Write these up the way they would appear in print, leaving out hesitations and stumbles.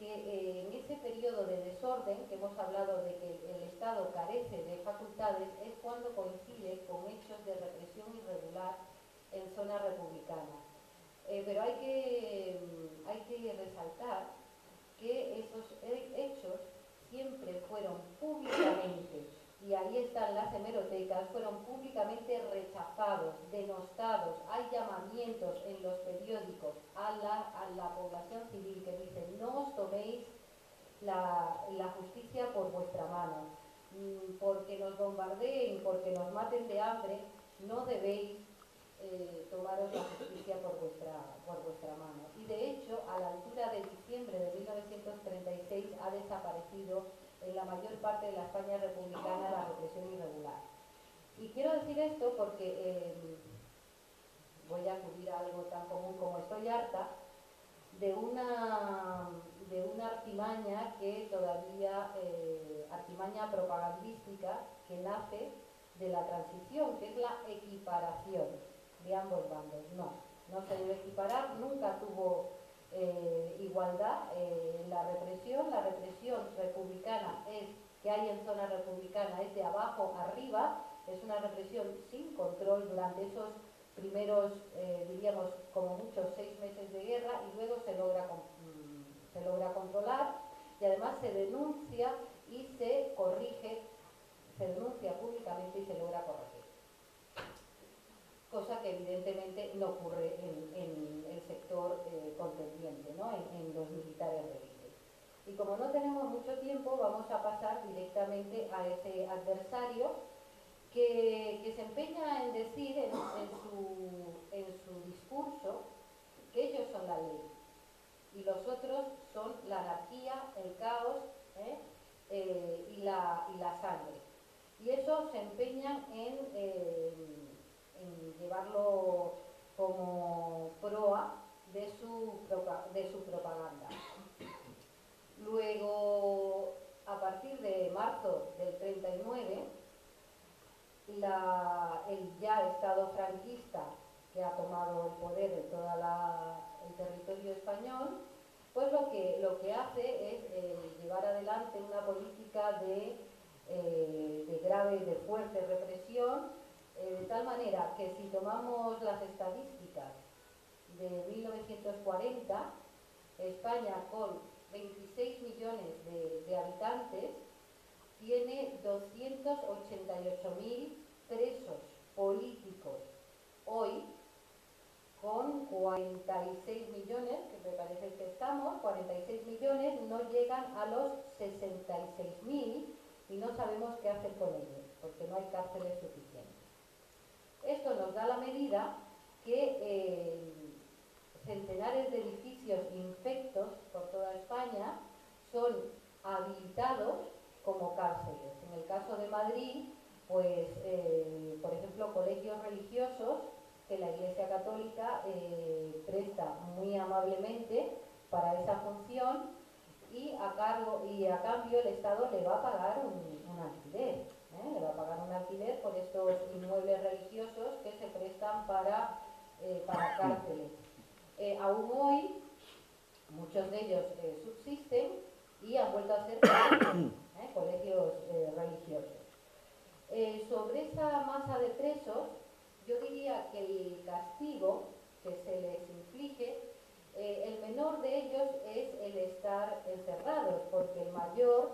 que en ese periodo de desorden, que hemos hablado de que el Estado carece de facultades, es cuando coincide con hechos de represión irregular en zona republicana. Pero hay que resaltar que esos hechos siempre fueron públicamente, y ahí están las hemerotecas, fueron públicamente rechazados, denostados. Hay llamamientos en los periódicos a la población civil que dicen: no os toméis la justicia por vuestra mano, porque nos bombardeen, porque nos maten de hambre, no debéis tomaros la justicia por vuestra mano. Y de hecho, a la altura de diciembre de 1936 ha desaparecido en la mayor parte de la España republicana la represión irregular. Y quiero decir esto porque voy a acudir a algo tan común como estoy harta de una artimaña que todavía, artimaña propagandística que nace de la transición, que es la equiparación de ambos bandos. No se debe equiparar, nunca tuvo igualdad la represión republicana que hay en zona republicana es de abajo arriba, es una represión sin control durante esos primeros, diríamos, como muchos 6 meses de guerra, y luego se logra controlar, y además se denuncia y se corrige, se denuncia públicamente y se logra corregir. Cosa que evidentemente no ocurre en el sector contendiente, ¿no? en los militares rebeldes. Y como no tenemos mucho tiempo, vamos a pasar directamente a ese adversario que se empeña en decir en su discurso que ellos son la ley y los otros son la anarquía, el caos y la sangre. Y eso se empeñan en llevarlo como proa de su propaganda. Luego, a partir de marzo del 39, el ya Estado franquista, que ha tomado el poder en todo el territorio español, pues lo que hace es llevar adelante una política de grave y de fuerte represión, de tal manera que si tomamos las estadísticas de 1940, España con 26 millones de habitantes tiene 288.000 presos políticos. Hoy, con 46 millones, que me parece que estamos, 46 millones, no llegan a los 66.000 y no sabemos qué hacer con ellos, porque no hay cárceles suficientes. Esto nos da la medida que centenares de edificios infectos por toda España son habilitados como cárceles. En el caso de Madrid, pues, por ejemplo, colegios religiosos que la Iglesia Católica presta muy amablemente para esa función, y a cambio el Estado le va a pagar un alquiler. Le va a pagar un alquiler por estos inmuebles religiosos que se prestan para cárceles. Aún hoy, muchos de ellos subsisten y han vuelto a ser colegios religiosos. Sobre esa masa de presos, yo diría que el castigo que se les inflige, el menor de ellos es el estar encerrados, porque el mayor,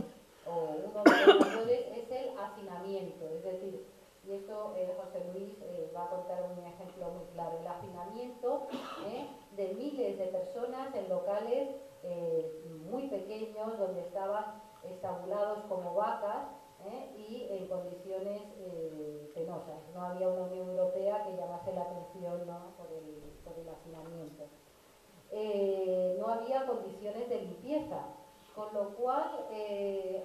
o uno de los mayores, es el hacinamiento. Es decir, y esto José Luis va a contar un ejemplo muy claro, el hacinamiento de miles de personas en locales muy pequeños, donde estaban estabulados como vacas, y en condiciones penosas. No había una Unión Europea que llamase la atención, ¿no?, por el hacinamiento. No había condiciones de limpieza, con lo cual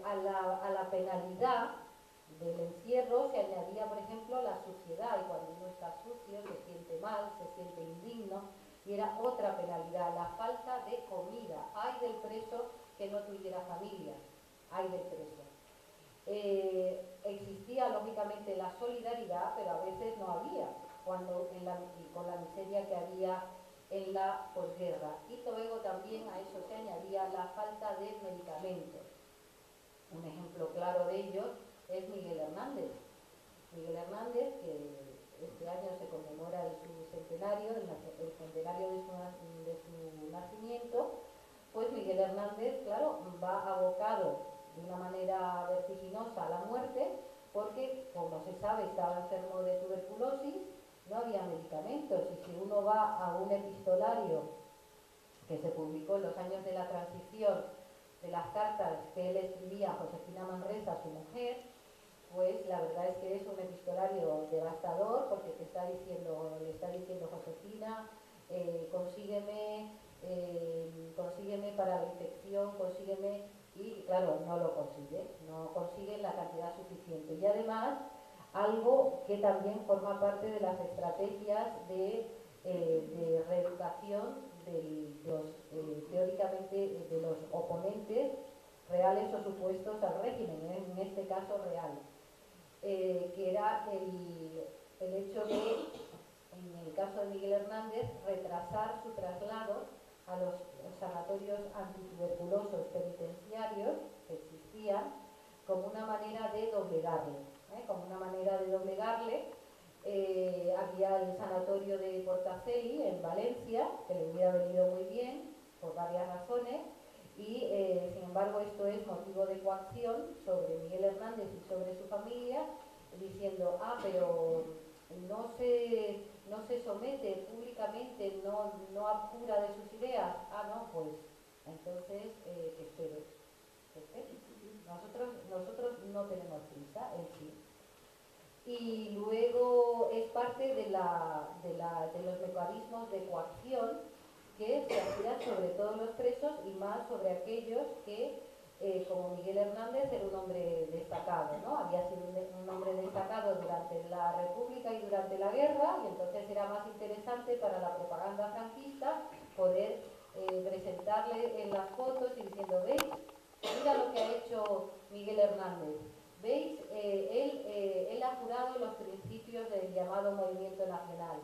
a la penalidad del encierro se añadía, por ejemplo, la suciedad, y cuando uno está sucio se siente mal, se siente indigno, y era otra penalidad, la falta de comida. Ay del preso que no tuviera familia, ay del preso. Existía lógicamente la solidaridad, pero a veces no había, con la miseria que había en la posguerra. Y luego también a eso se añadía la falta de medicamentos. Un ejemplo claro de ello es Miguel Hernández. Miguel Hernández, que este año se conmemora su centenario, el centenario de su nacimiento, pues Miguel Hernández, claro, va abocado de una manera vertiginosa a la muerte porque, como se sabe, estaba enfermo de tuberculosis, no había medicamentos y si uno va a un epistolario que se publicó en los años de la transición de las cartas que él escribía a Josefina Manresa, su mujer, pues la verdad es que es un epistolario devastador porque le está diciendo Josefina, consígueme para la infección, consígueme, y claro, no lo consigue, no consigue la cantidad suficiente. Y además, algo que también forma parte de las estrategias de reeducación teóricamente de los oponentes reales o supuestos al régimen, en este caso real. Que era el hecho de, en el caso de Miguel Hernández, retrasar su traslado a los sanatorios antituberculosos penitenciarios que existían como una manera de doblegarle. Había el sanatorio de Portaceli en Valencia, que le hubiera venido muy bien por varias razones, y sin embargo esto es motivo de coacción sobre Miguel Hernández y sobre su familia, diciendo, pero no se somete públicamente, no abjura de sus ideas, no, pues entonces que espere. Nosotros no tenemos prisa, él sí. Y luego es parte de los mecanismos de coacción que se hacían sobre todos los presos y más sobre aquellos que, como Miguel Hernández, era un hombre destacado, ¿no? Había sido un hombre destacado durante la República y durante la guerra, y entonces era más interesante para la propaganda franquista poder presentarle en las fotos y diciendo, ¿veis? Mira lo que ha hecho Miguel Hernández. ¿Veis? Él ha jurado los principios del llamado movimiento nacional.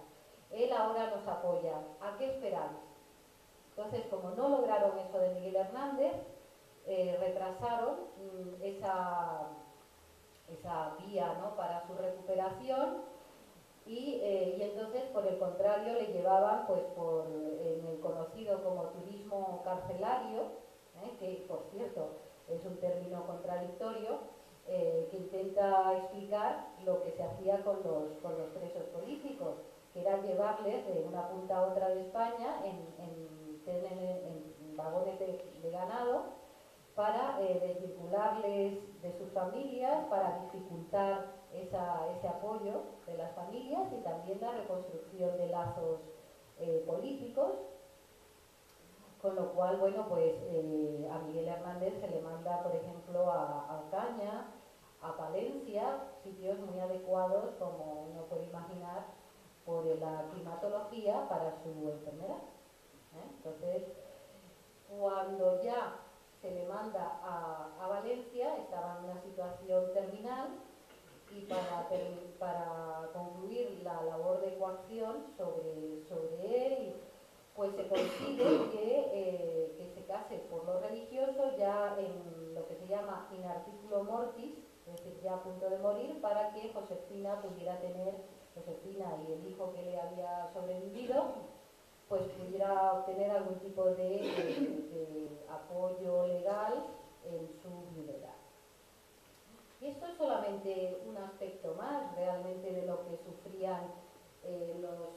Él ahora nos apoya. ¿A qué esperáis? Entonces, como no lograron eso de Miguel Hernández, retrasaron esa vía, ¿no?, para su recuperación y entonces, por el contrario, le llevaban pues en el conocido como turismo carcelario, que por cierto es un término contradictorio, que intenta explicar lo que se hacía con los presos políticos, que era llevarles de una punta a otra de España en vagones de ganado para desvincularles de sus familias, para dificultar ese apoyo de las familias y también la reconstrucción de lazos políticos. Con lo cual, bueno, pues a Miguel Hernández se le manda, por ejemplo, a Ocaña, a Palencia, sitios muy adecuados, como uno puede imaginar, por la climatología para su enfermedad. Entonces, cuando ya se le manda a Valencia, estaba en una situación terminal y para concluir la labor de coacción sobre él, pues se consigue que se case por lo religioso ya en lo que se llama in articulo mortis, es decir, ya a punto de morir, para que Josefina y el hijo que le había sobrevivido, pues pudiera obtener algún tipo de apoyo legal en su viudedad. Y esto es solamente un aspecto más realmente de lo que sufrían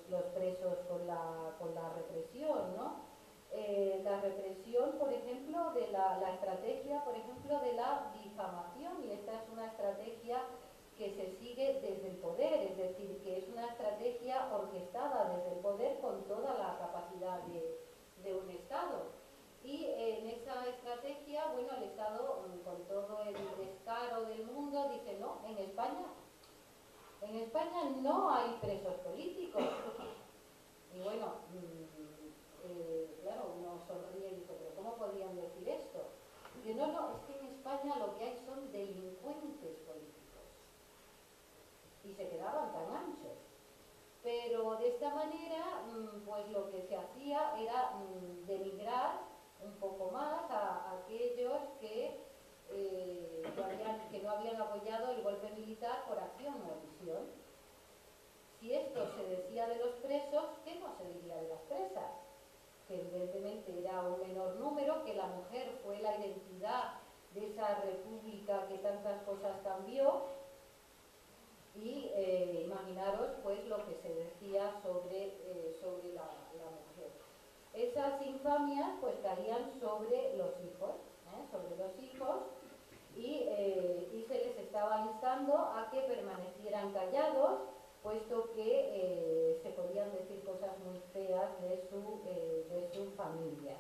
los presos con la represión, ¿no? La represión, por ejemplo, de la estrategia, por ejemplo, de la difamación, y esta es una estrategia que se sigue desde el poder, es decir, que es una estrategia orquestada desde el poder con toda la capacidad de un Estado. Y en esa estrategia, bueno, el Estado, con todo el descaro del mundo, dice, no, en España no hay presos políticos. Y bueno, claro, uno sonríe y dice, pero ¿cómo podían decir esto? Y no, es que en España lo que hay son delincuentes políticos. Y se quedaban tan anchos. Pero de esta manera, pues lo que se hacía era denigrar un poco más a aquellos que no habían apoyado el golpe militar por acción o omisión. Si esto se decía de los presos, ¿qué no se diría de las presas? Que evidentemente era un menor número, que la mujer fue la identidad de esa república que tantas cosas cambió, y imaginaros pues lo que se decía sobre la mujer. Esas infamias pues caían sobre los hijos, y se les estaba instando a que permanecieran callados, puesto que se podían decir cosas muy feas de su familia.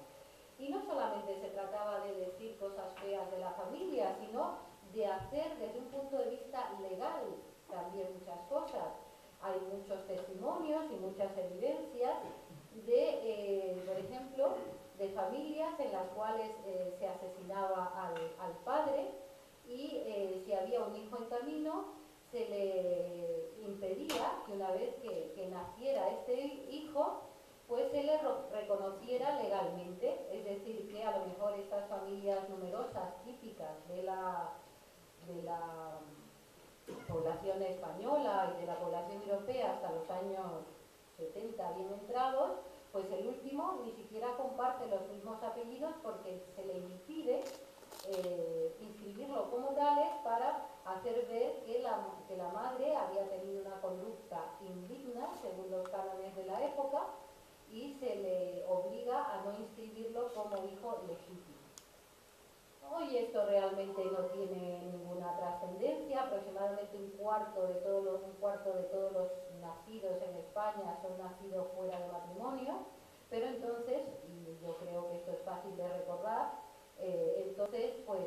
Y no solamente se trataba de decir cosas feas de la familia, sino de hacer desde un punto de vista legal también muchas cosas. Hay muchos testimonios y muchas evidencias por ejemplo, de familias en las cuales se asesinaba al padre, y si había un hijo en camino, se le impedía que una vez que naciera este hijo, pues se le reconociera legalmente. Es decir, que a lo mejor estas familias numerosas típicas de la población española y de la población europea hasta los años 70 bien entrados, pues el último ni siquiera comparte los mismos apellidos, porque se le impide inscribirlo como tales para hacer ver que la madre había tenido una conducta indigna según los cánones de la época, y se le obliga a no inscribirlo como hijo legítimo. Hoy esto realmente no tiene ninguna trascendencia. Aproximadamente un cuarto de todos los nacidos en España son nacidos fuera de matrimonio, pero entonces, y yo creo que esto es fácil de recordar, entonces pues